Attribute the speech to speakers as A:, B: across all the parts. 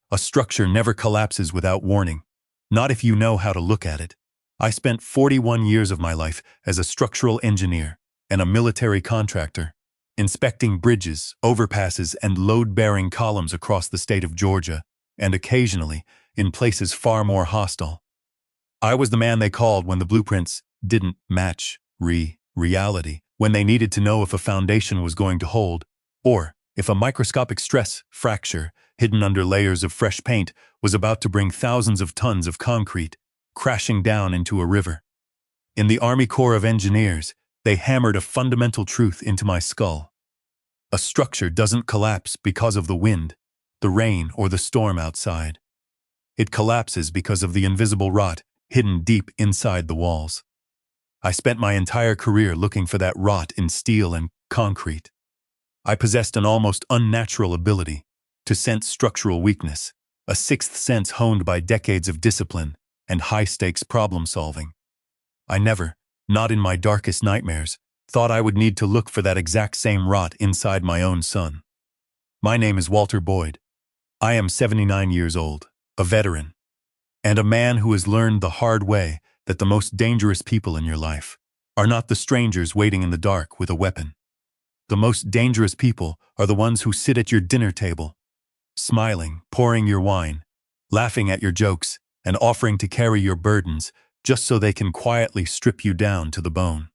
A: A structure never collapses without warning. Not if you know how to look at it. I spent 41 years of my life as a structural engineer and a military contractor, inspecting bridges, overpasses, and load-bearing columns across the state of Georgia, and occasionally in places far more hostile. I was the man they called when the blueprints didn't match reality, when they needed to know if a foundation was going to hold, or if a microscopic stress fracture hidden under layers of fresh paint was about to bring thousands of tons of concrete crashing down into a river. In the Army Corps of Engineers, they hammered a fundamental truth into my skull. A structure doesn't collapse because of the wind, the rain, or the storm outside. It collapses because of the invisible rot hidden deep inside the walls. I spent my entire career looking for that rot in steel and concrete. I possessed an almost unnatural ability to sense structural weakness, a sixth sense honed by decades of discipline and high-stakes problem-solving. I never, not in my darkest nightmares, thought I would need to look for that exact same rot inside my own son. My name is Walter Boyd. I am 79 years old, a veteran, and a man who has learned the hard way that the most dangerous people in your life are not the strangers waiting in the dark with a weapon. The most dangerous people are the ones who sit at your dinner table, smiling, pouring your wine, laughing at your jokes, and offering to carry your burdens just so they can quietly strip you down to the bone.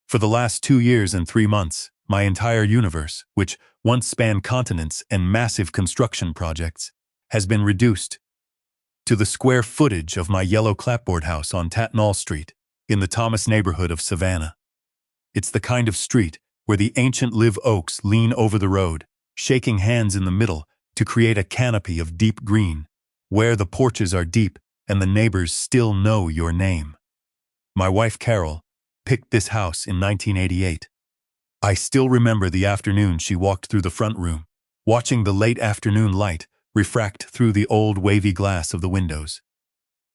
A: For the last 2 years and 3 months, my entire universe, which once spanned continents and massive construction projects, has been reduced to the square footage of my yellow clapboard house on Tatnall Street in the Thomas neighborhood of Savannah. It's the kind of street where the ancient live oaks lean over the road, shaking hands in the middle to create a canopy of deep green, where the porches are deep and the neighbors still know your name. My wife Carol picked this house in 1988. I still remember the afternoon she walked through the front room, watching the late afternoon light refract through the old wavy glass of the windows.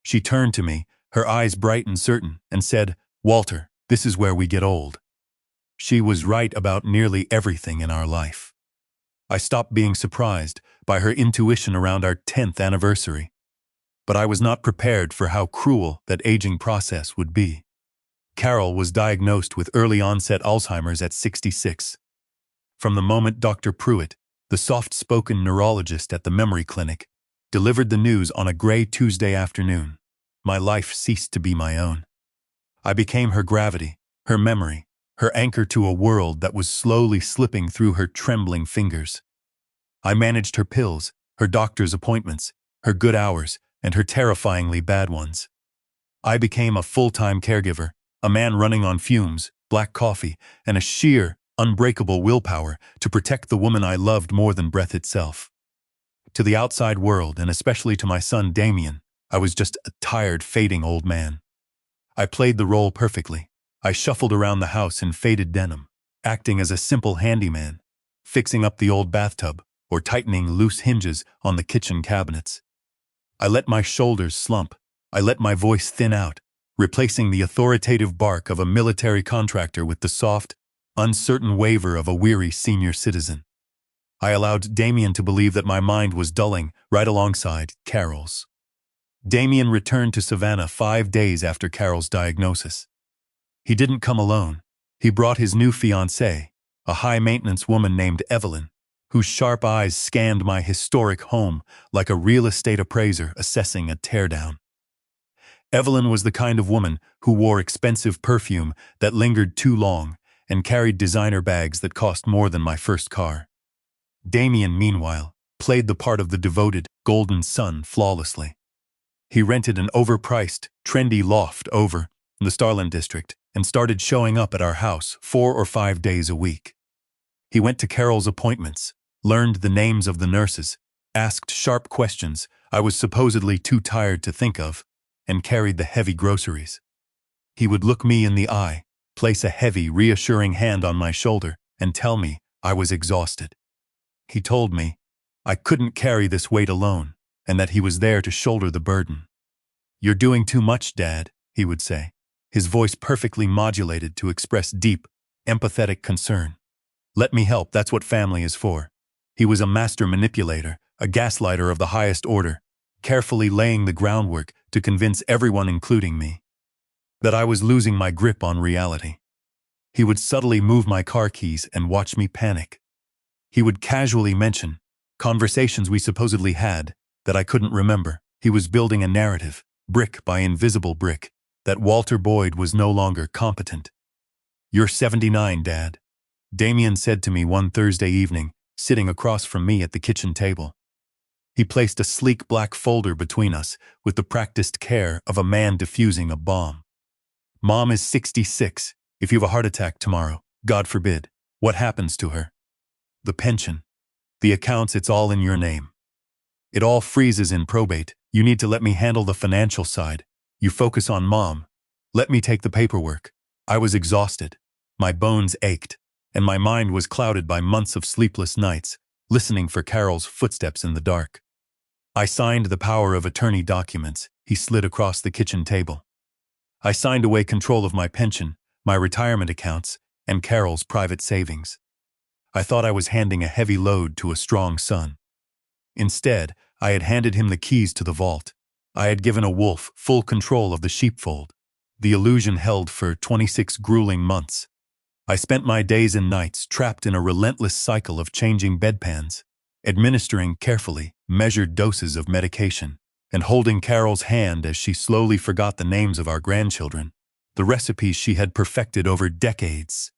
A: She turned to me, her eyes bright and certain, and said, "Walter, this is where we get old." She was right about nearly everything in our life. I stopped being surprised by her intuition around our 10th anniversary. But I was not prepared for how cruel that aging process would be. Carol was diagnosed with early-onset Alzheimer's at 66. From the moment Dr. Pruitt, the soft-spoken neurologist at the memory clinic, delivered the news on a gray Tuesday afternoon, my life ceased to be my own. I became her gravity, her memory, her anchor to a world that was slowly slipping through her trembling fingers. I managed her pills, her doctor's appointments, her good hours, and her terrifyingly bad ones. I became a full-time caregiver, a man running on fumes, black coffee, and a sheer, unbreakable willpower to protect the woman I loved more than breath itself. To the outside world, and especially to my son Damien, I was just a tired, fading old man. I played the role perfectly. I shuffled around the house in faded denim, acting as a simple handyman, fixing up the old bathtub or tightening loose hinges on the kitchen cabinets. I let my shoulders slump. I let my voice thin out, replacing the authoritative bark of a military contractor with the soft, uncertain waver of a weary senior citizen. I allowed Damien to believe that my mind was dulling right alongside Carol's. Damien returned to Savannah 5 days after Carol's diagnosis. He didn't come alone. He brought his new fiancée, a high-maintenance woman named Evelyn, whose sharp eyes scanned my historic home like a real estate appraiser assessing a teardown. Evelyn was the kind of woman who wore expensive perfume that lingered too long and carried designer bags that cost more than my first car. Damien, meanwhile, played the part of the devoted, golden son flawlessly. He rented an overpriced, trendy loft over in the Starland district and started showing up at our house 4 or 5 days a week. He went to Carol's appointments, learned the names of the nurses, asked sharp questions I was supposedly too tired to think of, and carried the heavy groceries. He would look me in the eye, place a heavy, reassuring hand on my shoulder, and tell me I was exhausted. He told me I couldn't carry this weight alone, and that he was there to shoulder the burden. "You're doing too much, Dad," he would say, his voice perfectly modulated to express deep, empathetic concern. "Let me help, that's what family is for." He was a master manipulator, a gaslighter of the highest order, carefully laying the groundwork to convince everyone, including me, that I was losing my grip on reality. He would subtly move my car keys and watch me panic. He would casually mention conversations we supposedly had that I couldn't remember. He was building a narrative, brick by invisible brick, that Walter Boyd was no longer competent. "You're 79, Dad," Damien said to me one Thursday evening, sitting across from me at the kitchen table. He placed a sleek black folder between us with the practiced care of a man defusing a bomb. "Mom is 66. If you have a heart attack tomorrow, God forbid, what happens to her? The pension, the accounts, it's all in your name. It all freezes in probate. You need to let me handle the financial side. You focus on Mom. Let me take the paperwork." I was exhausted. My bones ached, and my mind was clouded by months of sleepless nights, listening for Carol's footsteps in the dark. I signed the power of attorney documents he slid across the kitchen table. I signed away control of my pension, my retirement accounts, and Carol's private savings. I thought I was handing a heavy load to a strong son. Instead, I had handed him the keys to the vault. I had given a wolf full control of the sheepfold. The illusion held for 26 grueling months. I spent my days and nights trapped in a relentless cycle of changing bedpans, administering carefully measured doses of medication, and holding Carol's hand as she slowly forgot the names of our grandchildren, the recipes she had perfected over decades,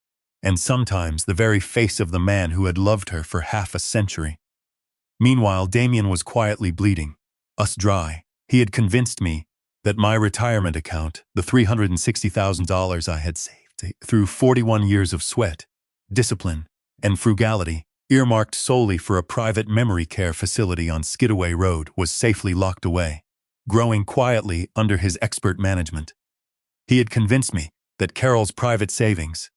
A: and sometimes the very face of the man who had loved her for half a century. Meanwhile, Damien was quietly bleeding, us dry. He had convinced me that my retirement account, the $360,000 I had saved through 41 years of sweat, discipline, and frugality, earmarked solely for a private memory care facility on Skidaway Road, was safely locked away, growing quietly under his expert management. He had convinced me that Carol's private savings,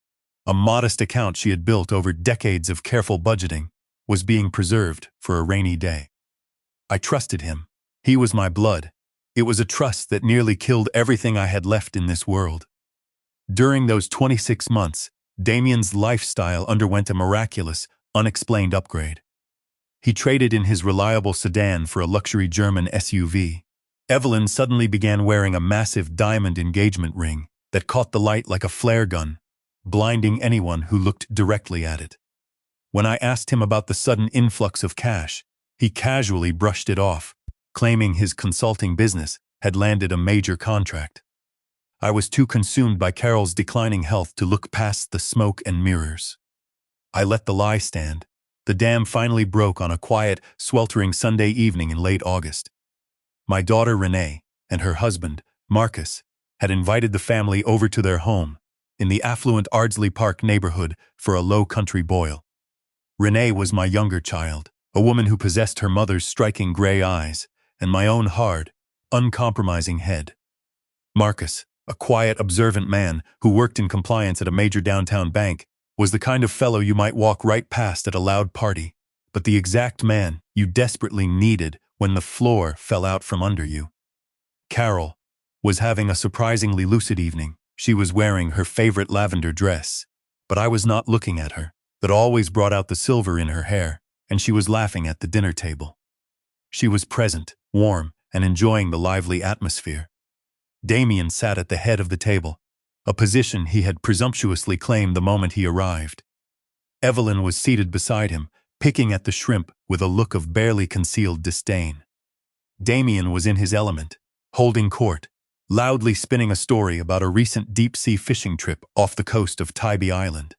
A: a modest account she had built over decades of careful budgeting, was being preserved for a rainy day. I trusted him. He was my blood. It was a trust that nearly killed everything I had left in this world. During those 26 months, Damien's lifestyle underwent a miraculous, unexplained upgrade. He traded in his reliable sedan for a luxury German SUV. Evelyn suddenly began wearing a massive diamond engagement ring that caught the light like a flare gun, blinding anyone who looked directly at it. When I asked him about the sudden influx of cash, he casually brushed it off, claiming his consulting business had landed a major contract. I was too consumed by Carol's declining health to look past the smoke and mirrors. I let the lie stand. The dam finally broke on a quiet, sweltering Sunday evening in late August. My daughter Renee and her husband, Marcus, had invited the family over to their home in the affluent Ardsley Park neighborhood for a low-country boil. Renee was my younger child, a woman who possessed her mother's striking gray eyes and my own hard, uncompromising head. Marcus, a quiet, observant man who worked in compliance at a major downtown bank, was the kind of fellow you might walk right past at a loud party, but the exact man you desperately needed when the floor fell out from under you. Carol was having a surprisingly lucid evening. She was wearing her favorite lavender dress, but I was not looking at her. That always brought out the silver in her hair, and she was laughing at the dinner table. She was present, warm, and enjoying the lively atmosphere. Damien sat at the head of the table, a position he had presumptuously claimed the moment he arrived. Evelyn was seated beside him, picking at the shrimp with a look of barely concealed disdain. Damien was in his element, holding court, loudly spinning a story about a recent deep-sea fishing trip off the coast of Tybee Island.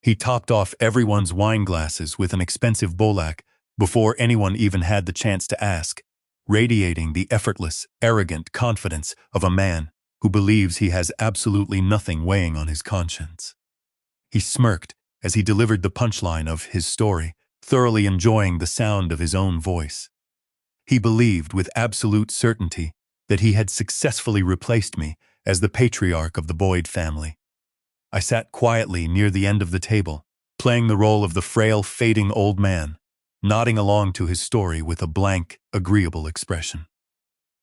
A: He topped off everyone's wine glasses with an expensive Bolac before anyone even had the chance to ask, radiating the effortless, arrogant confidence of a man who believes he has absolutely nothing weighing on his conscience. He smirked as he delivered the punchline of his story, thoroughly enjoying the sound of his own voice. He believed with absolute certainty that he had successfully replaced me as the patriarch of the Boyd family. I sat quietly near the end of the table, playing the role of the frail, fading old man, nodding along to his story with a blank, agreeable expression.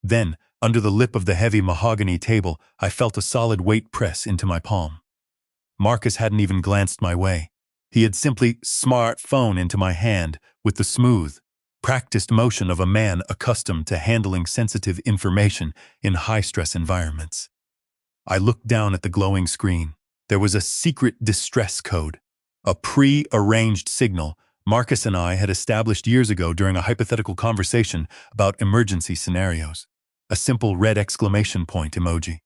A: Then, under the lip of the heavy mahogany table, I felt a solid weight press into my palm. Marcus hadn't even glanced my way. He had simply smartphoned into my hand with the smooth, practiced motion of a man accustomed to handling sensitive information in high-stress environments. I looked down at the glowing screen. There was a secret distress code, a pre-arranged signal Marcus and I had established years ago during a hypothetical conversation about emergency scenarios. A simple red exclamation point emoji.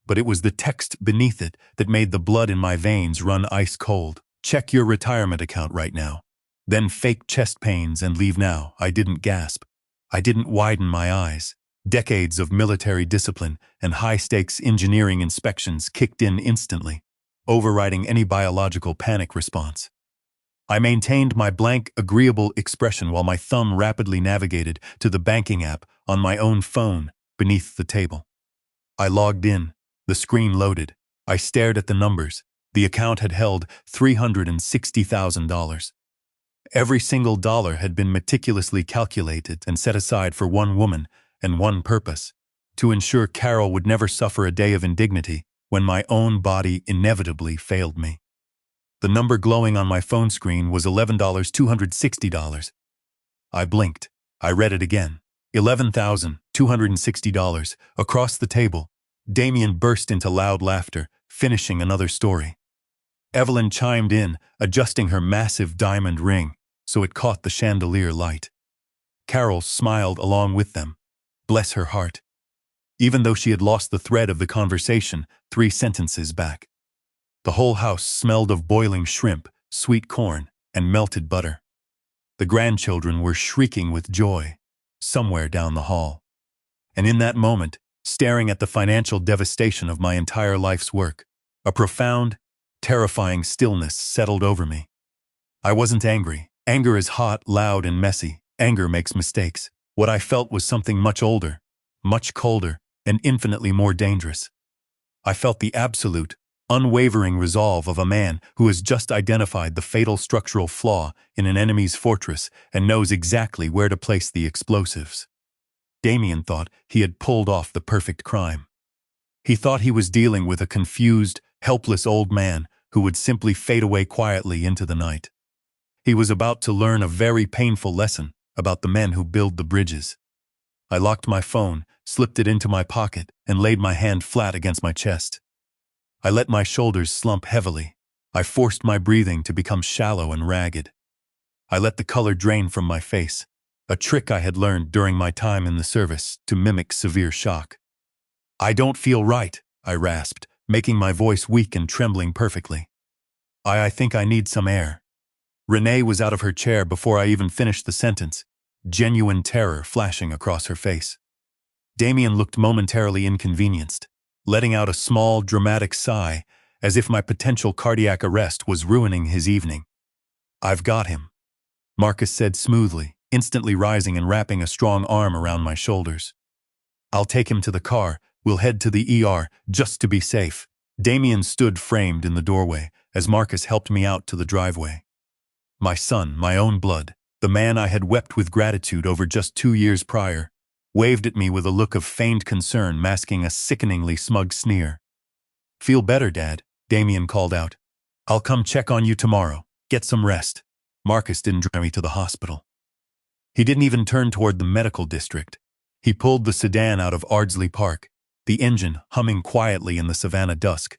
A: But it was the text beneath it that made the blood in my veins run ice cold. Check your retirement account right now. Then fake chest pains and leave now. I didn't gasp. I didn't widen my eyes. Decades of military discipline and high-stakes engineering inspections kicked in instantly, overriding any biological panic response. I maintained my blank, agreeable expression while my thumb rapidly navigated to the banking app on my own phone beneath the table. I logged in. The screen loaded. I stared at the numbers. The account had held $360,000. Every single dollar had been meticulously calculated and set aside for one woman and one purpose: to ensure Carol would never suffer a day of indignity when my own body inevitably failed me. The number glowing on my phone screen was $11,260. I blinked. I read it again. $11,260. Across the table, Damien burst into loud laughter, finishing another story. Evelyn chimed in, adjusting her massive diamond ring so it caught the chandelier light. Carol smiled along with them. Bless her heart. Even though she had lost the thread of the conversation 3 sentences back. The whole house smelled of boiling shrimp, sweet corn, and melted butter. The grandchildren were shrieking with joy, somewhere down the hall. And in that moment, staring at the financial devastation of my entire life's work, a profound, terrifying stillness settled over me. I wasn't angry. Anger is hot, loud, and messy. Anger makes mistakes. What I felt was something much older, much colder, and infinitely more dangerous. I felt the absolute, unwavering resolve of a man who has just identified the fatal structural flaw in an enemy's fortress and knows exactly where to place the explosives. Damien thought he had pulled off the perfect crime. He thought he was dealing with a confused, helpless old man who would simply fade away quietly into the night. He was about to learn a very painful lesson about the men who build the bridges. I locked my phone, slipped it into my pocket, and laid my hand flat against my chest. I let my shoulders slump heavily. I forced my breathing to become shallow and ragged. I let the color drain from my face, a trick I had learned during my time in the service to mimic severe shock. I don't feel right, I rasped, making my voice weak and trembling perfectly. I think I need some air. Renee was out of her chair before I even finished the sentence, genuine terror flashing across her face. Damien looked momentarily inconvenienced, letting out a small, dramatic sigh, as if my potential cardiac arrest was ruining his evening. I've got him, Marcus said smoothly, instantly rising and wrapping a strong arm around my shoulders. I'll take him to the car. We'll head to the ER, just to be safe. Damien stood framed in the doorway as Marcus helped me out to the driveway. My son, my own blood, the man I had wept with gratitude over just 2 years prior, waved at me with a look of feigned concern masking a sickeningly smug sneer. Feel better, Dad, Damien called out. I'll come check on you tomorrow. Get some rest. Marcus didn't drive me to the hospital. He didn't even turn toward the medical district. He pulled the sedan out of Ardsley Park, the engine humming quietly in the Savannah dusk,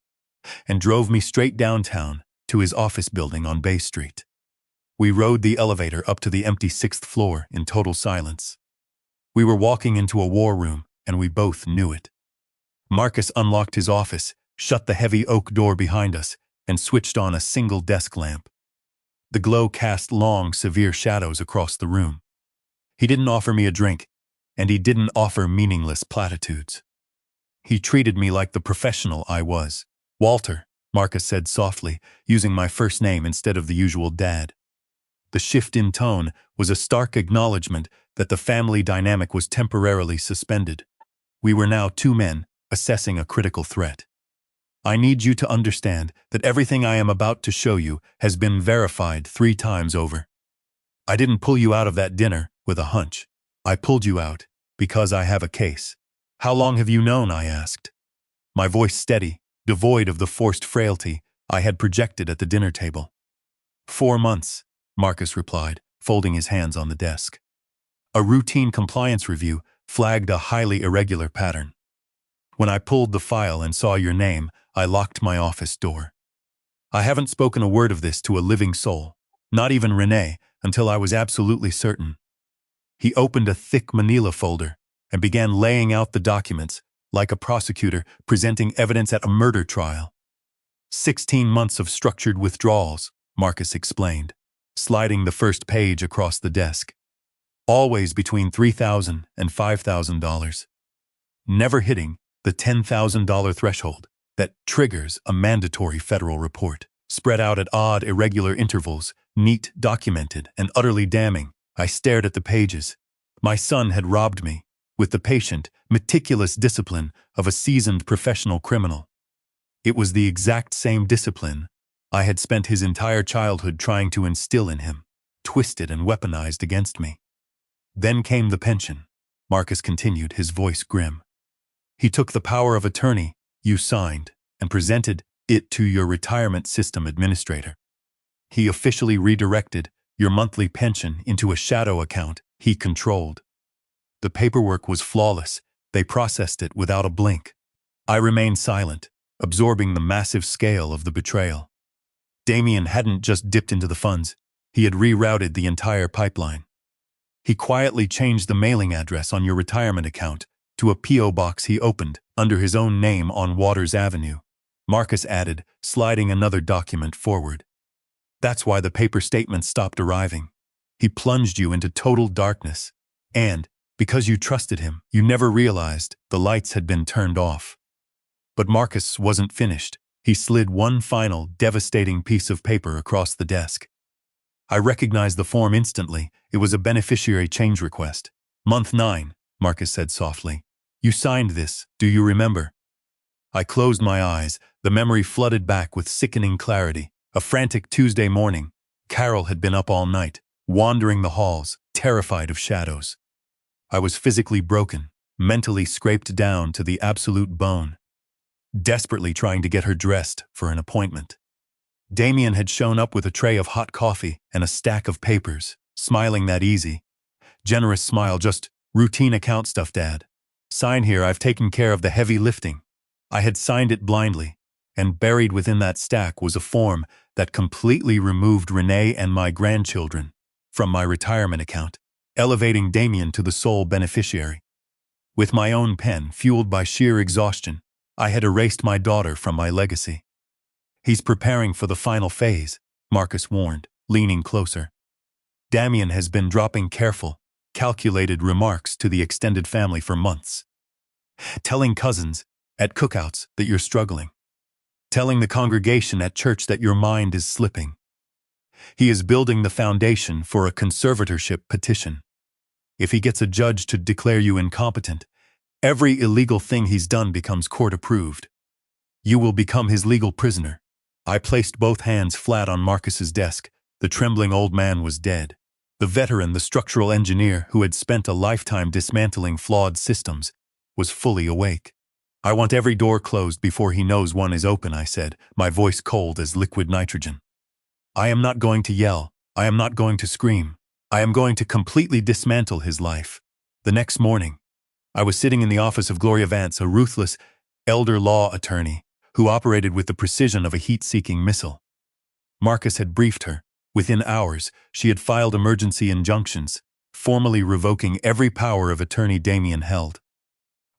A: and drove me straight downtown to his office building on Bay Street. We rode the elevator up to the empty 6th floor in total silence. We were walking into a war room, and we both knew it. Marcus unlocked his office, shut the heavy oak door behind us, and switched on a single desk lamp. The glow cast long, severe shadows across the room. He didn't offer me a drink, and he didn't offer meaningless platitudes. He treated me like the professional I was. Walter, Marcus said softly, using my first name instead of the usual Dad. The shift in tone was a stark acknowledgement that the family dynamic was temporarily suspended. We were now 2 men assessing a critical threat. I need you to understand that everything I am about to show you has been verified 3 times over. I didn't pull you out of that dinner with a hunch. I pulled you out because I have a case. How long have you known? I asked. My voice steady, devoid of the forced frailty I had projected at the dinner table. 4 months, Marcus replied, folding his hands on the desk. A routine compliance review flagged a highly irregular pattern. When I pulled the file and saw your name, I locked my office door. I haven't spoken a word of this to a living soul, not even Renee, until I was absolutely certain. He opened a thick manila folder and began laying out the documents, like a prosecutor presenting evidence at a murder trial. 16 months of structured withdrawals, Marcus explained, sliding the first page across the desk. Always between $3,000 and $5,000. Never hitting the $10,000 threshold that triggers a mandatory federal report. Spread out at odd, irregular intervals, neat, documented, and utterly damning. I stared at the pages. My son had robbed me, with the patient, meticulous discipline of a seasoned professional criminal. It was the exact same discipline I had spent his entire childhood trying to instill in him, twisted and weaponized against me. Then came the pension, Marcus continued, his voice grim. He took the power of attorney you signed and presented it to your retirement system administrator. He officially redirected your monthly pension into a shadow account he controlled. The paperwork was flawless. They processed it without a blink. I remained silent, absorbing the massive scale of the betrayal. Damien hadn't just dipped into the funds. He had rerouted the entire pipeline. He quietly changed the mailing address on your retirement account to a P.O. box he opened under his own name on Waters Avenue, Marcus added, sliding another document forward. That's why the paper statements stopped arriving. He plunged you into total darkness. And, because you trusted him, you never realized the lights had been turned off. But Marcus wasn't finished. He slid one final, devastating piece of paper across the desk. I recognized the form instantly. It was a beneficiary change request. Month 9, Marcus said softly. You signed this, do you remember? I closed my eyes. The memory flooded back with sickening clarity. A frantic Tuesday morning. Carol had been up all night, wandering the halls, terrified of shadows. I was physically broken, mentally scraped down to the absolute bone, desperately trying to get her dressed for an appointment. Damien had shown up with a tray of hot coffee and a stack of papers, smiling that easy, generous smile, just routine account stuff, Dad. Sign here, I've taken care of the heavy lifting. I had signed it blindly, and buried within that stack was a form that completely removed Renee and my grandchildren from my retirement account, elevating Damien to the sole beneficiary. With my own pen, fueled by sheer exhaustion, I had erased my daughter from my legacy. He's preparing for the final phase, Marcus warned, leaning closer. Damien has been dropping careful, calculated remarks to the extended family for months. Telling cousins at cookouts that you're struggling. Telling the congregation at church that your mind is slipping. He is building the foundation for a conservatorship petition. If he gets a judge to declare you incompetent, every illegal thing he's done becomes court-approved. You will become his legal prisoner. I placed both hands flat on Marcus's desk. The trembling old man was dead. The veteran, the structural engineer who had spent a lifetime dismantling flawed systems, was fully awake. I want every door closed before he knows one is open, I said, my voice cold as liquid nitrogen. I am not going to yell. I am not going to scream. I am going to completely dismantle his life. The next morning, I was sitting in the office of Gloria Vance, a ruthless elder law attorney who operated with the precision of a heat-seeking missile. Marcus had briefed her. Within hours, she had filed emergency injunctions, formally revoking every power of attorney Damien held.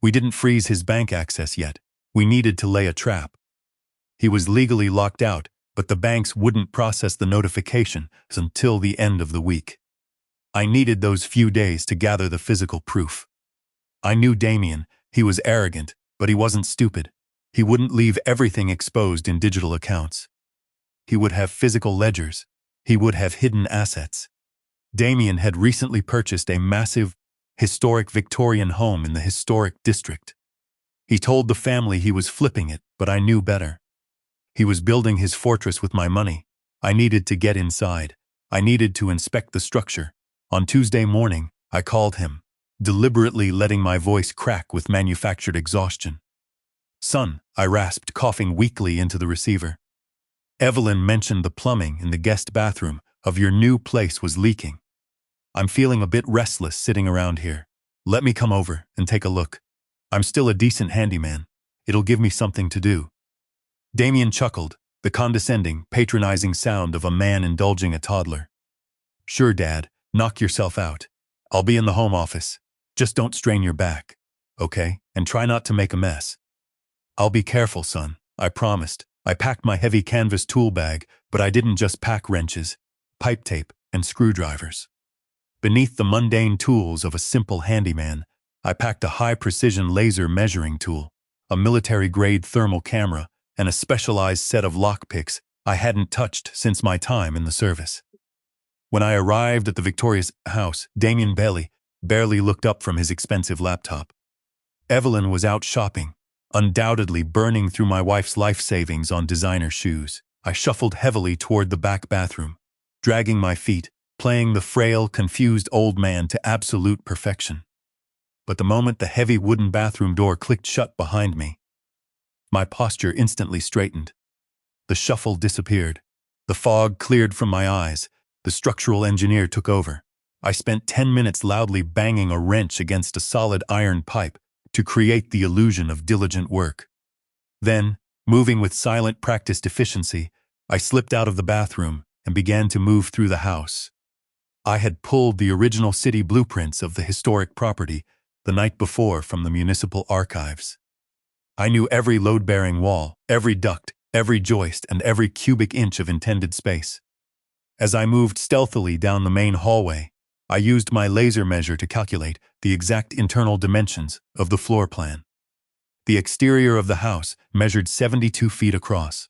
A: We didn't freeze his bank access yet. We needed to lay a trap. He was legally locked out, but the banks wouldn't process the notification until the end of the week. I needed those few days to gather the physical proof. I knew Damien. He was arrogant, but he wasn't stupid. He wouldn't leave everything exposed in digital accounts. He would have physical ledgers. He would have hidden assets. Damien had recently purchased a massive, historic Victorian home in the historic district. He told the family he was flipping it, but I knew better. He was building his fortress with my money. I needed to get inside. I needed to inspect the structure. On Tuesday morning, I called him, deliberately letting my voice crack with manufactured exhaustion. Son, I rasped, coughing weakly into the receiver. Evelyn mentioned the plumbing in the guest bathroom of your new place was leaking. I'm feeling a bit restless sitting around here. Let me come over and take a look. I'm still a decent handyman. It'll give me something to do." Damien chuckled, the condescending, patronizing sound of a man indulging a toddler. "Sure, Dad, knock yourself out. I'll be in the home office. Just don't strain your back, okay? And try not to make a mess." "I'll be careful, son," I promised. I packed my heavy canvas tool bag, but I didn't just pack wrenches, pipe tape, and screwdrivers. Beneath the mundane tools of a simple handyman, I packed a high-precision laser measuring tool, a military-grade thermal camera, and a specialized set of lockpicks I hadn't touched since my time in the service. When I arrived at the victorious house, Damien barely looked up from his expensive laptop. Evelyn was out shopping, undoubtedly burning through my wife's life savings on designer shoes. I shuffled heavily toward the back bathroom, dragging my feet, playing the frail, confused old man to absolute perfection. But the moment the heavy wooden bathroom door clicked shut behind me, my posture instantly straightened. The shuffle disappeared. The fog cleared from my eyes. The structural engineer took over. I spent 10 minutes loudly banging a wrench against a solid iron pipe to create the illusion of diligent work. Then, moving with silent practiced efficiency, I slipped out of the bathroom and began to move through the house. I had pulled the original city blueprints of the historic property the night before from the municipal archives. I knew every load-bearing wall, every duct, every joist, and every cubic inch of intended space. As I moved stealthily down the main hallway, I used my laser measure to calculate the exact internal dimensions of the floor plan. The exterior of the house measured 72 feet across.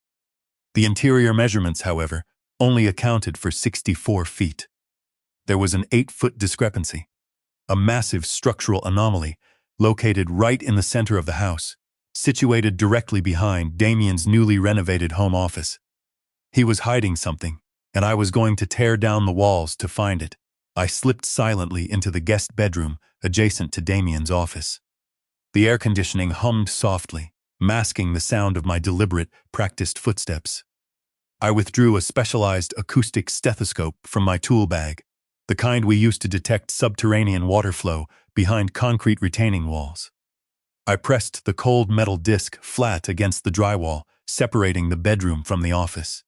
A: The interior measurements, however, only accounted for 64 feet. There was an 8-foot discrepancy, a massive structural anomaly located right in the center of the house, situated directly behind Damien's newly renovated home office. He was hiding something, and I was going to tear down the walls to find it. I slipped silently into the guest bedroom adjacent to Damien's office. The air conditioning hummed softly, masking the sound of my deliberate, practiced footsteps. I withdrew a specialized acoustic stethoscope from my tool bag, the kind we used to detect subterranean water flow behind concrete retaining walls. I pressed the cold metal disc flat against the drywall, separating the bedroom from the office.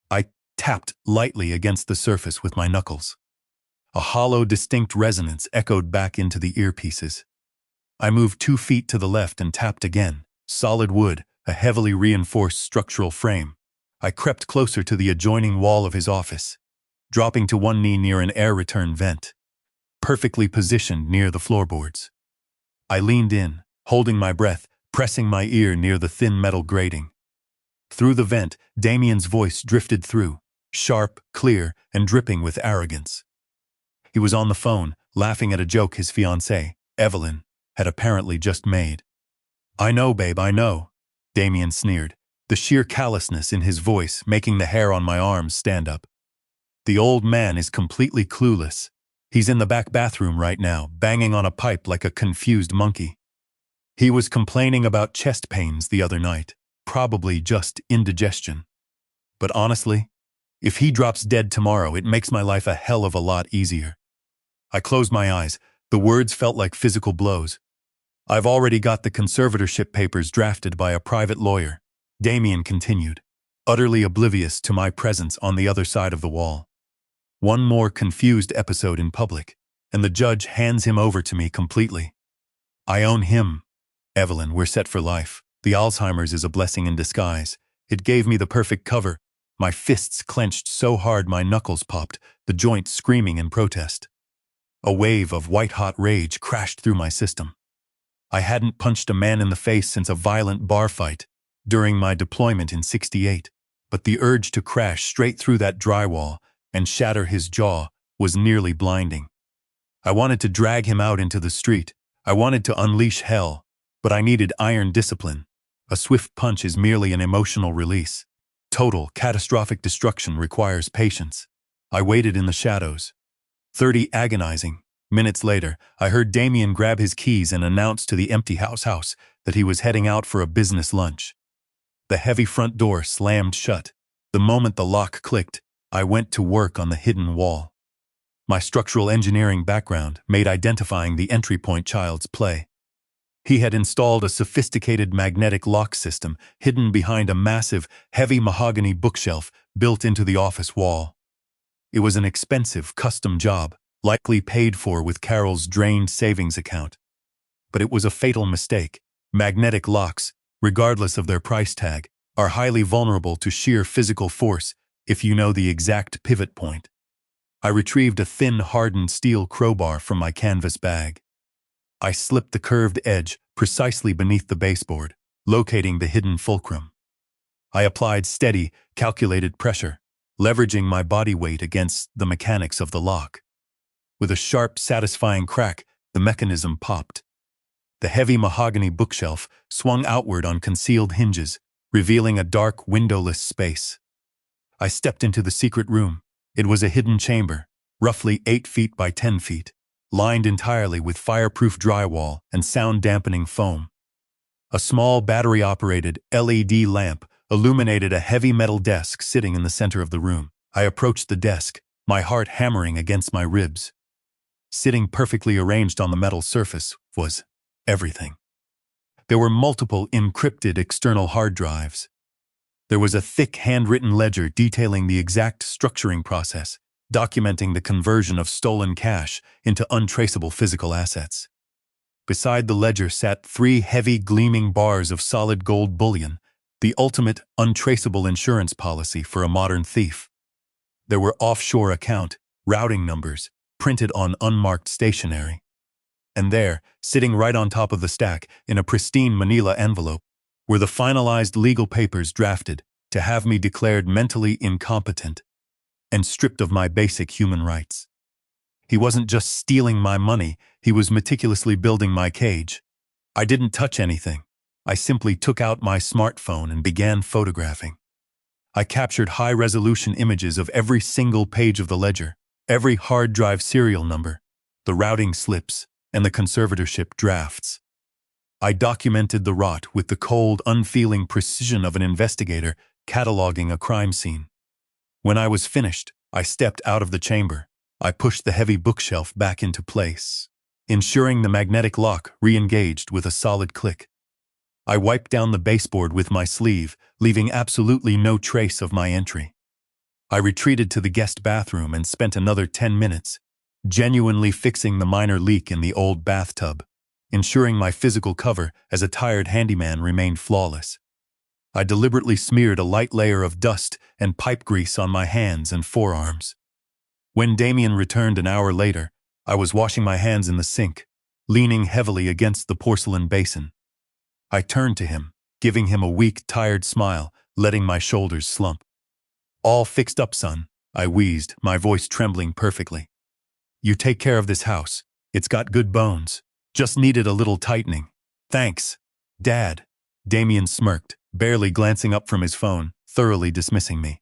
A: I tapped lightly against the surface with my knuckles. A hollow, distinct resonance echoed back into the earpieces. I moved 2 feet to the left and tapped again. Solid wood, a heavily reinforced structural frame. I crept closer to the adjoining wall of his office, dropping to one knee near an air return vent, perfectly positioned near the floorboards. I leaned in, holding my breath, pressing my ear near the thin metal grating. Through the vent, Damien's voice drifted through, sharp, clear, and dripping with arrogance. He was on the phone, laughing at a joke his fiancée, Evelyn, had apparently just made. "I know, babe, I know," Damien sneered, the sheer callousness in his voice making the hair on my arms stand up. "The old man is completely clueless. He's in the back bathroom right now, banging on a pipe like a confused monkey. He was complaining about chest pains the other night, probably just indigestion. But honestly, if he drops dead tomorrow, it makes my life a hell of a lot easier." I closed my eyes. The words felt like physical blows. "I've already got the conservatorship papers drafted by a private lawyer," Damien continued, utterly oblivious to my presence on the other side of the wall. One more confused episode in public, and the judge hands him over to me completely. "I own him. Evelyn, we're set for life. The Alzheimer's is a blessing in disguise. It gave me the perfect cover." My fists clenched so hard my knuckles popped, the joint screaming in protest. A wave of white-hot rage crashed through my system. I hadn't punched a man in the face since a violent bar fight during my deployment in '68, but the urge to crash straight through that drywall and shatter his jaw was nearly blinding. I wanted to drag him out into the street. I wanted to unleash hell, but I needed iron discipline. A swift punch is merely an emotional release. Total, catastrophic destruction requires patience. I waited in the shadows. 30 agonizing minutes later, I heard Damien grab his keys and announce to the empty house that he was heading out for a business lunch. The heavy front door slammed shut. The moment the lock clicked, I went to work on the hidden wall. My structural engineering background made identifying the entry point child's play. He had installed a sophisticated magnetic lock system hidden behind a massive, heavy mahogany bookshelf built into the office wall. It was an expensive, custom job, likely paid for with Carol's drained savings account. But it was a fatal mistake. Magnetic locks, regardless of their price tag, are highly vulnerable to sheer physical force if you know the exact pivot point. I retrieved a thin, hardened steel crowbar from my canvas bag. I slipped the curved edge precisely beneath the baseboard, locating the hidden fulcrum. I applied steady, calculated pressure, leveraging my body weight against the mechanics of the lock. With a sharp, satisfying crack, the mechanism popped. The heavy mahogany bookshelf swung outward on concealed hinges, revealing a dark, windowless space. I stepped into the secret room. It was a hidden chamber, roughly 8 feet by 10 feet, lined entirely with fireproof drywall and sound-dampening foam. A small battery-operated LED lamp illuminated a heavy metal desk sitting in the center of the room. I approached the desk, my heart hammering against my ribs. Sitting perfectly arranged on the metal surface was everything. There were multiple encrypted external hard drives. There was a thick handwritten ledger detailing the exact structuring process, documenting the conversion of stolen cash into untraceable physical assets. Beside the ledger sat 3 heavy gleaming bars of solid gold bullion, the ultimate untraceable insurance policy for a modern thief. There were offshore account, routing numbers, printed on unmarked stationery. And there, sitting right on top of the stack, in a pristine manila envelope, were the finalized legal papers drafted to have me declared mentally incompetent and stripped of my basic human rights. He wasn't just stealing my money, he was meticulously building my cage. I didn't touch anything. I simply took out my smartphone and began photographing. I captured high-resolution images of every single page of the ledger, every hard drive serial number, the routing slips, and the conservatorship drafts. I documented the rot with the cold, unfeeling precision of an investigator cataloging a crime scene. When I was finished, I stepped out of the chamber. I pushed the heavy bookshelf back into place, ensuring the magnetic lock re-engaged with a solid click. I wiped down the baseboard with my sleeve, leaving absolutely no trace of my entry. I retreated to the guest bathroom and spent another 10 minutes, genuinely fixing the minor leak in the old bathtub, ensuring my physical cover as a tired handyman remained flawless. I deliberately smeared a light layer of dust and pipe grease on my hands and forearms. When Damien returned an hour later, I was washing my hands in the sink, leaning heavily against the porcelain basin. I turned to him, giving him a weak, tired smile, letting my shoulders slump. "All fixed up, son," I wheezed, my voice trembling perfectly. "You take care of this house. It's got good bones. Just needed a little tightening. Thanks, Dad." Damien smirked, barely glancing up from his phone, thoroughly dismissing me.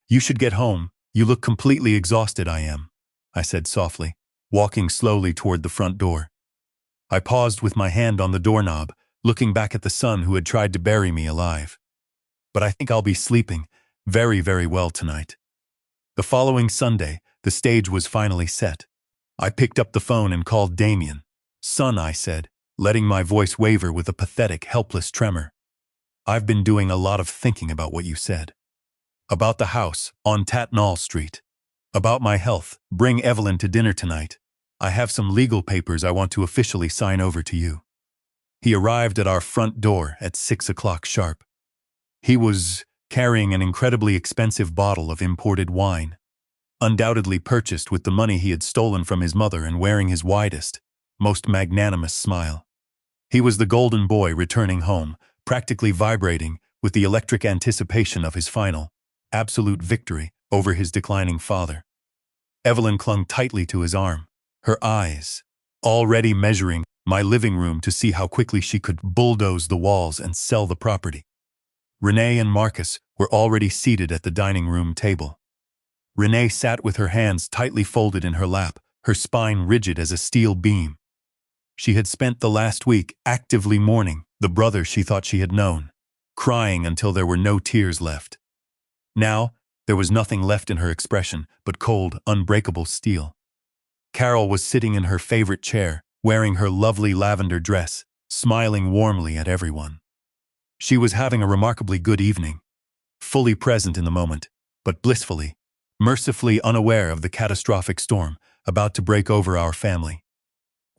A: "You should get home. You look completely exhausted." "I am," I said softly, walking slowly toward the front door. I paused with my hand on the doorknob, looking back at the son who had tried to bury me alive. "But I think I'll be sleeping very, very well tonight." The following Sunday, the stage was finally set. I picked up the phone and called Damien. "Son," I said, letting my voice waver with a pathetic, helpless tremor. "I've been doing a lot of thinking about what you said. About the house on Tatnall Street. About my health. Bring Evelyn to dinner tonight. I have some legal papers I want to officially sign over to you." He arrived at our front door at 6 o'clock sharp. He was carrying an incredibly expensive bottle of imported wine, undoubtedly purchased with the money he had stolen from his mother, and wearing his widest, most magnanimous smile. He was the golden boy returning home, practically vibrating with the electric anticipation of his final, absolute victory over his declining father. Evelyn clung tightly to his arm, her eyes already measuring my living room to see how quickly she could bulldoze the walls and sell the property. Renee and Marcus were already seated at the dining room table. Renee sat with her hands tightly folded in her lap, her spine rigid as a steel beam. She had spent the last week actively mourning the brother she thought she had known, crying until there were no tears left. Now, there was nothing left in her expression but cold, unbreakable steel. Carol was sitting in her favorite chair, wearing her lovely lavender dress, smiling warmly at everyone. She was having a remarkably good evening, fully present in the moment, but blissfully, mercifully unaware of the catastrophic storm about to break over our family.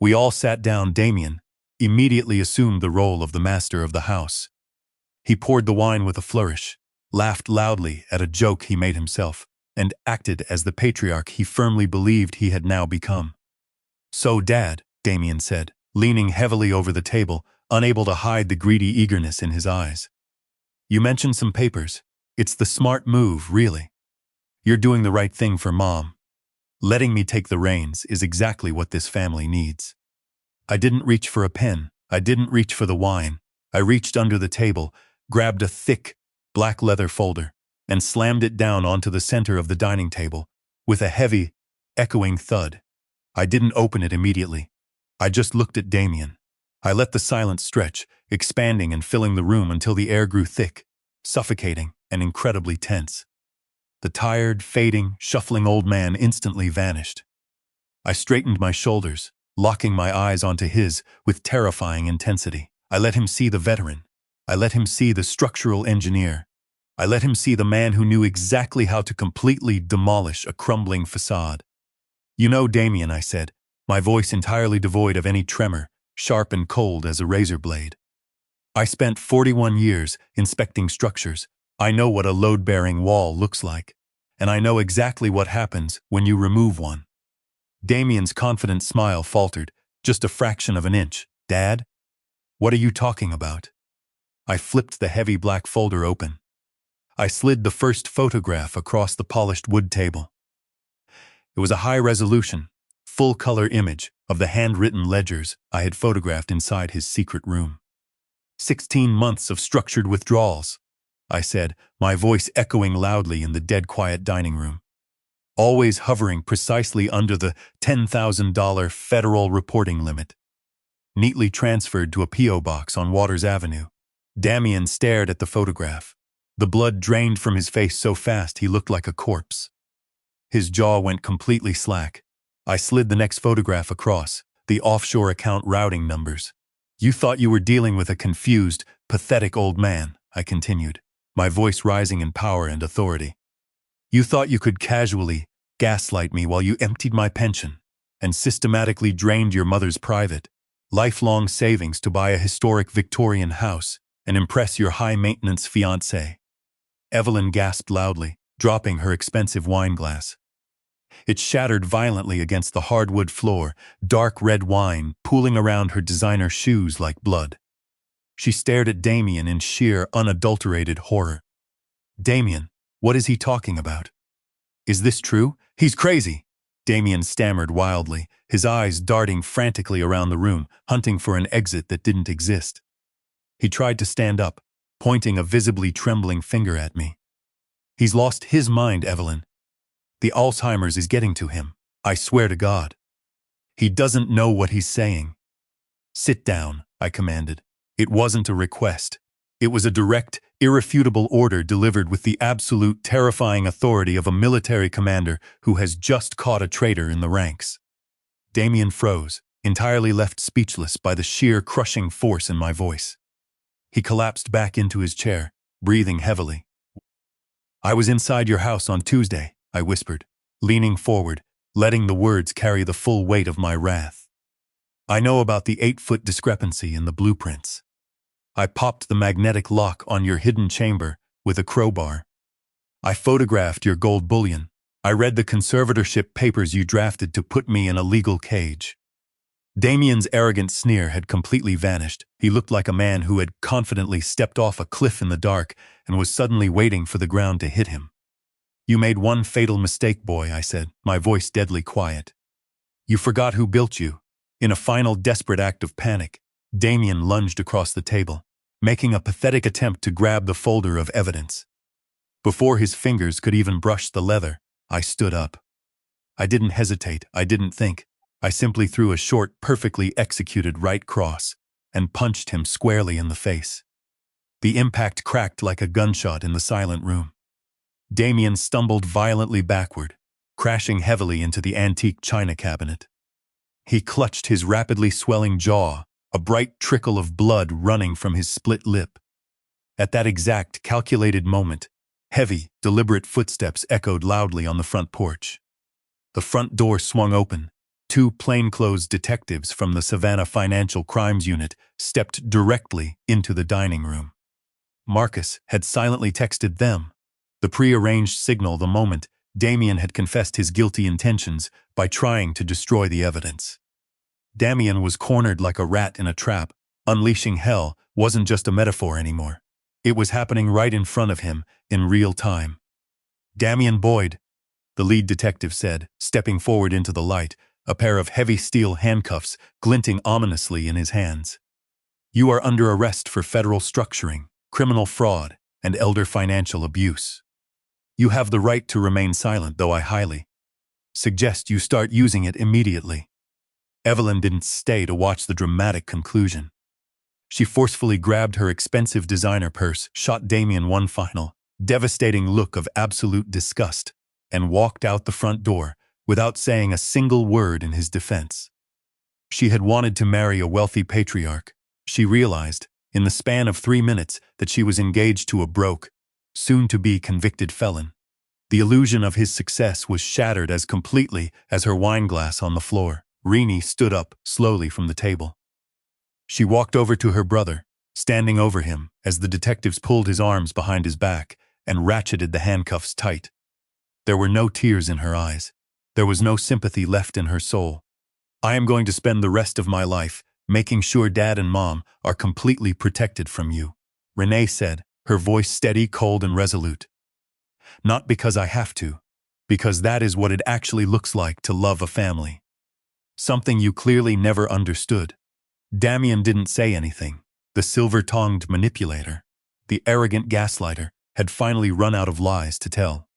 A: We all sat down. Damien immediately assumed the role of the master of the house. He poured the wine with a flourish, laughed loudly at a joke he made himself, and acted as the patriarch he firmly believed he had now become. "So, Dad," Damien said, leaning heavily over the table, unable to hide the greedy eagerness in his eyes. "You mentioned some papers. It's the smart move, really. You're doing the right thing for Mom. Letting me take the reins is exactly what this family needs." I didn't reach for a pen. I didn't reach for the wine. I reached under the table, grabbed a thick, black leather folder, and slammed it down onto the center of the dining table, with a heavy, echoing thud. I didn't open it immediately. I just looked at Damien. I let the silence stretch, expanding and filling the room until the air grew thick, suffocating, and incredibly tense. The tired, fading, shuffling old man instantly vanished. I straightened my shoulders, locking my eyes onto his with terrifying intensity. I let him see the veteran. I let him see the structural engineer. I let him see the man who knew exactly how to completely demolish a crumbling facade. "You know, Damien," I said, my voice entirely devoid of any tremor, sharp and cold as a razor blade. "I spent 41 years inspecting structures. I know what a load-bearing wall looks like, and I know exactly what happens when you remove one." Damien's confident smile faltered, just a fraction of an inch. "Dad? What are you talking about?" I flipped the heavy black folder open. I slid the first photograph across the polished wood table. It was a high-resolution, full-color image of the handwritten ledgers I had photographed inside his secret room. 16 months of structured withdrawals, I said, my voice echoing loudly in the dead-quiet dining room. Always hovering precisely under the $10,000 federal reporting limit. Neatly transferred to a P.O. box on Waters Avenue. Damien stared at the photograph. The blood drained from his face so fast he looked like a corpse. His jaw went completely slack. I slid the next photograph across, the offshore account routing numbers. "You thought you were dealing with a confused, pathetic old man," I continued, my voice rising in power and authority. "You thought you could casually gaslight me while you emptied my pension and systematically drained your mother's private, lifelong savings to buy a historic Victorian house and impress your high-maintenance fiancé." Evelyn gasped loudly, dropping her expensive wine glass. It shattered violently against the hardwood floor, dark red wine pooling around her designer shoes like blood. She stared at Damien in sheer, unadulterated horror. "Damien, what is he talking about? Is this true? He's crazy!" Damien stammered wildly, his eyes darting frantically around the room, hunting for an exit that didn't exist. He tried to stand up, pointing a visibly trembling finger at me. "He's lost his mind, Evelyn. The Alzheimer's is getting to him. I swear to God. He doesn't know what he's saying." "Sit down," I commanded. It wasn't a request. It was a direct, irrefutable order delivered with the absolute, terrifying authority of a military commander who has just caught a traitor in the ranks. Damien froze, entirely left speechless by the sheer, crushing force in my voice. He collapsed back into his chair, breathing heavily. "I was inside your house on Tuesday," I whispered, leaning forward, letting the words carry the full weight of my wrath. "I know about the 8-foot discrepancy in the blueprints. I popped the magnetic lock on your hidden chamber with a crowbar. I photographed your gold bullion. I read the conservatorship papers you drafted to put me in a legal cage." Damien's arrogant sneer had completely vanished. He looked like a man who had confidently stepped off a cliff in the dark and was suddenly waiting for the ground to hit him. "You made one fatal mistake, boy," I said, my voice deadly quiet. "You forgot who built you." In a final desperate act of panic, Damien lunged across the table, making a pathetic attempt to grab the folder of evidence. Before his fingers could even brush the leather, I stood up. I didn't hesitate, I didn't think. I simply threw a short, perfectly executed right cross and punched him squarely in the face. The impact cracked like a gunshot in the silent room. Damien stumbled violently backward, crashing heavily into the antique china cabinet. He clutched his rapidly swelling jaw, a bright trickle of blood running from his split lip. At that exact, calculated moment, heavy, deliberate footsteps echoed loudly on the front porch. The front door swung open. Two plainclothes detectives from the Savannah Financial Crimes Unit stepped directly into the dining room. Marcus had silently texted them, the prearranged signal the moment Damien had confessed his guilty intentions by trying to destroy the evidence. Damien was cornered like a rat in a trap. Unleashing hell wasn't just a metaphor anymore. It was happening right in front of him, in real time. "Damien Boyd," the lead detective said, stepping forward into the light, a pair of heavy steel handcuffs glinting ominously in his hands. "You are under arrest for federal structuring, criminal fraud, and elder financial abuse. You have the right to remain silent, though I highly suggest you start using it immediately." Evelyn didn't stay to watch the dramatic conclusion. She forcefully grabbed her expensive designer purse, shot Damien one final, devastating look of absolute disgust, and walked out the front door without saying a single word in his defense. She had wanted to marry a wealthy patriarch. She realized, in the span of 3 minutes, that she was engaged to a broke, soon-to-be convicted felon. The illusion of his success was shattered as completely as her wineglass on the floor. Renee stood up slowly from the table. She walked over to her brother, standing over him as the detectives pulled his arms behind his back and ratcheted the handcuffs tight. There were no tears in her eyes. There was no sympathy left in her soul. "I am going to spend the rest of my life making sure Dad and Mom are completely protected from you," Renee said, her voice steady, cold, and resolute. "Not because I have to, because that is what it actually looks like to love a family. Something you clearly never understood." Damien didn't say anything. The silver-tongued manipulator, the arrogant gaslighter, had finally run out of lies to tell.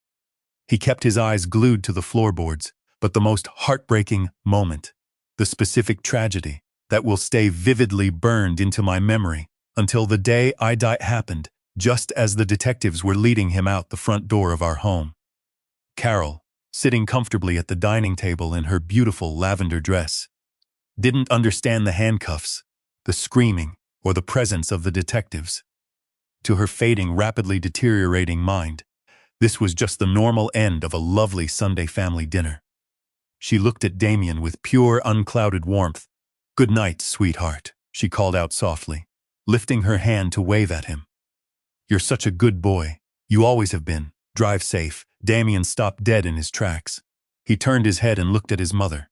A: He kept his eyes glued to the floorboards, but the most heartbreaking moment, the specific tragedy that will stay vividly burned into my memory until the day I die, happened just as the detectives were leading him out the front door of our home. Carol, sitting comfortably at the dining table in her beautiful lavender dress, didn't understand the handcuffs, the screaming, or the presence of the detectives. To her fading, rapidly deteriorating mind, this was just the normal end of a lovely Sunday family dinner. She looked at Damien with pure, unclouded warmth. "Good night, sweetheart," she called out softly, lifting her hand to wave at him. "You're such a good boy. You always have been. Drive safe." Damien stopped dead in his tracks. He turned his head and looked at his mother,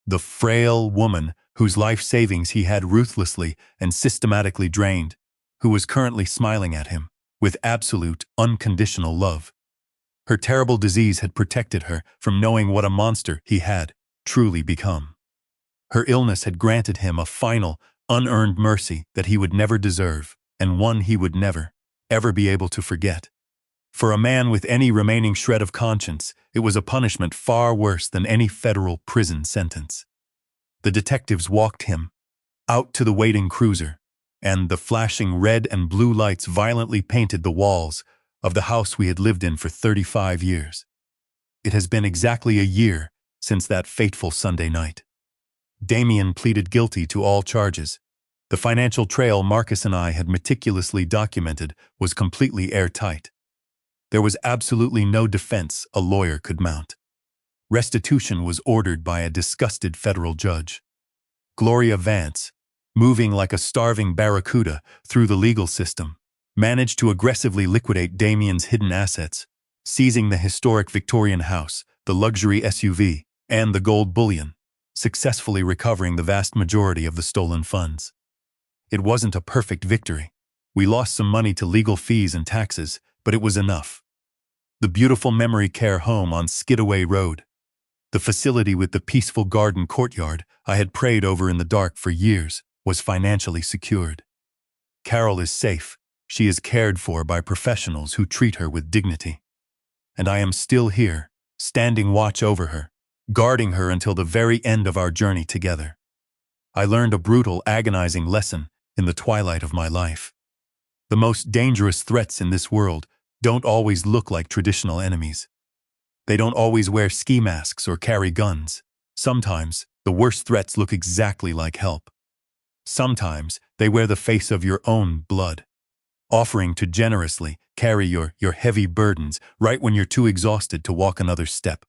A: the frail woman whose life savings he had ruthlessly and systematically drained, who was currently smiling at him with absolute, unconditional love. Her terrible disease had protected her from knowing what a monster he had truly become. Her illness had granted him a final, unearned mercy that he would never deserve, and one he would never, ever be able to forget. For a man with any remaining shred of conscience, it was a punishment far worse than any federal prison sentence. The detectives walked him out to the waiting cruiser, and the flashing red and blue lights violently painted the walls of the house we had lived in for 35 years. It has been exactly a year since that fateful Sunday night. Damien pleaded guilty to all charges. The financial trail Marcus and I had meticulously documented was completely airtight. There was absolutely no defense a lawyer could mount. Restitution was ordered by a disgusted federal judge. Gloria Vance, moving like a starving barracuda through the legal system, managed to aggressively liquidate Damien's hidden assets, seizing the historic Victorian house, the luxury SUV, and the gold bullion, successfully recovering the vast majority of the stolen funds. It wasn't a perfect victory. We lost some money to legal fees and taxes, but it was enough. The beautiful memory care home on Skidaway Road, the facility with the peaceful garden courtyard I had prayed over in the dark for years, was financially secured. Carol is safe. She is cared for by professionals who treat her with dignity. And I am still here, standing watch over her, guarding her until the very end of our journey together. I learned a brutal, agonizing lesson in the twilight of my life. The most dangerous threats in this world don't always look like traditional enemies. They don't always wear ski masks or carry guns. Sometimes, the worst threats look exactly like help. Sometimes, they wear the face of your own blood, offering to generously carry your heavy burdens right when you're too exhausted to walk another step.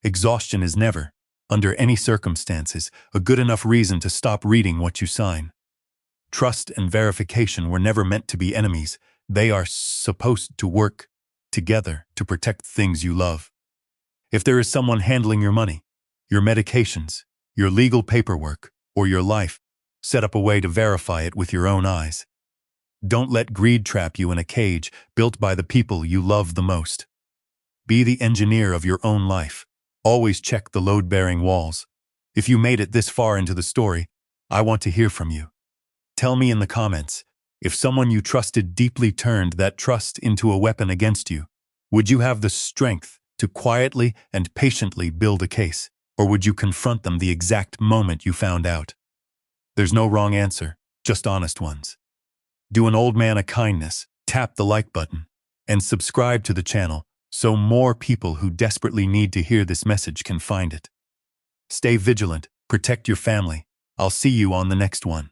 A: Exhaustion is never, under any circumstances, a good enough reason to stop reading what you sign. Trust and verification were never meant to be enemies. They are supposed to work together to protect things you love. If there is someone handling your money, your medications, your legal paperwork, or your life, set up a way to verify it with your own eyes. Don't let greed trap you in a cage built by the people you love the most. Be the engineer of your own life. Always check the load-bearing walls. If you made it this far into the story, I want to hear from you. Tell me in the comments, if someone you trusted deeply turned that trust into a weapon against you, would you have the strength to quietly and patiently build a case, or would you confront them the exact moment you found out? There's no wrong answer, just honest ones. Do an old man a kindness, tap the like button, and subscribe to the channel so more people who desperately need to hear this message can find it. Stay vigilant, protect your family. I'll see you on the next one.